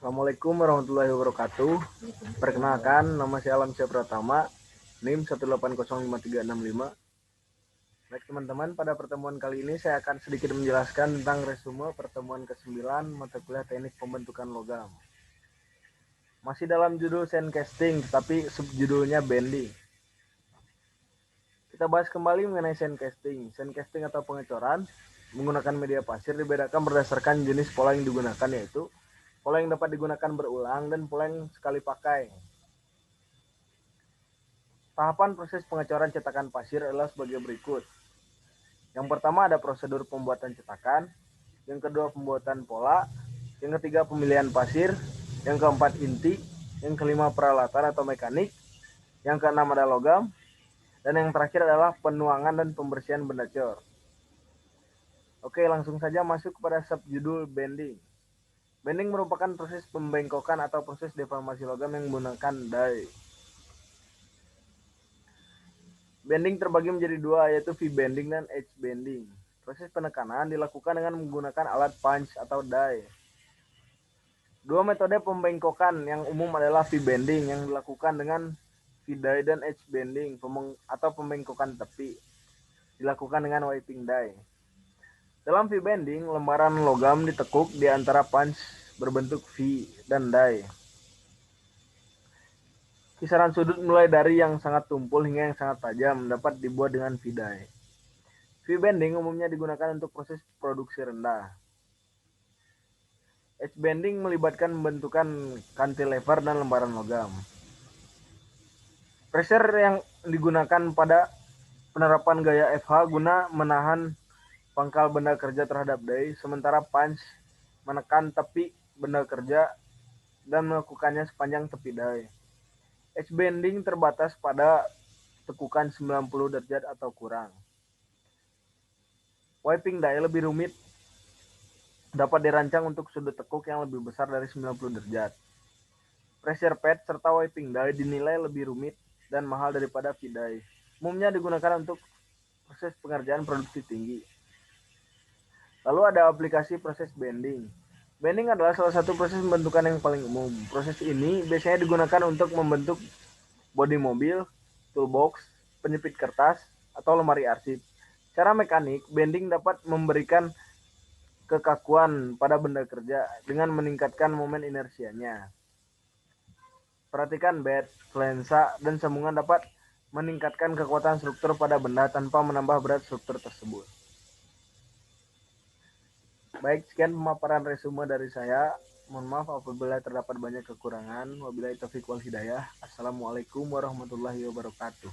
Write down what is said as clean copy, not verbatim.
Assalamualaikum warahmatullahi wabarakatuh. Perkenalkan, nama saya Alamsyah Pratama, NIM 1805365. Baik teman-teman, pada pertemuan kali ini saya akan sedikit menjelaskan tentang resume pertemuan ke-9 mata kuliah teknik pembentukan logam. Masih dalam judul sandcasting, tetapi subjudulnya bending. Kita bahas kembali mengenai sandcasting. Sandcasting atau pengecoran menggunakan media pasir dibedakan berdasarkan jenis pola yang digunakan, yaitu pola yang dapat digunakan berulang dan pola yang sekali pakai. Tahapan proses pengecoran cetakan pasir adalah sebagai berikut. Yang pertama ada prosedur pembuatan cetakan, yang kedua pembuatan pola, yang ketiga pemilihan pasir, yang keempat inti, yang kelima peralatan atau mekanik, yang keenam ada logam, dan yang terakhir adalah penuangan dan pembersihan benda cor. Oke, langsung saja masuk kepada subjudul bending. Bending merupakan proses pembengkokan atau proses deformasi logam yang menggunakan die. Bending terbagi menjadi dua, yaitu V-bending dan H-bending. Proses penekanan dilakukan dengan menggunakan alat punch atau die. Dua metode pembengkokan yang umum adalah V-bending yang dilakukan dengan V-die dan H-bending atau pembengkokan tepi dilakukan dengan wiping die. Dalam V-bending, lembaran logam ditekuk di antara punch berbentuk V dan die. Kisaran sudut mulai dari yang sangat tumpul hingga yang sangat tajam dapat dibuat dengan V-die. V-bending umumnya digunakan untuk proses produksi rendah. H-bending melibatkan pembentukan cantilever dan lembaran logam. Pressure yang digunakan pada penerapan gaya FH guna menahan pangkal benda kerja terhadap die, sementara punch menekan tepi benda kerja dan melakukannya sepanjang tepi die. H-bending terbatas pada tekukan 90 derajat atau kurang. Wiping die lebih rumit, dapat dirancang untuk sudut tekuk yang lebih besar dari 90 derajat. Pressure pad serta wiping die dinilai lebih rumit dan mahal daripada V-die. Umumnya digunakan untuk proses pengerjaan produksi tinggi. Lalu ada aplikasi proses bending. Bending adalah salah satu proses pembentukan yang paling umum. Proses ini biasanya digunakan untuk membentuk bodi mobil, toolbox, penyepit kertas, atau lemari arsip. Secara mekanik, bending dapat memberikan kekakuan pada benda kerja dengan meningkatkan momen inersianya. Perhatikan bed, lensa, dan sambungan dapat meningkatkan kekuatan struktur pada benda tanpa menambah berat struktur tersebut. Baik, sekian pemaparan resume dari saya. Mohon maaf apabila terdapat banyak kekurangan. Wabillahi taufiq wal hidayah. Assalamualaikum warahmatullahi wabarakatuh.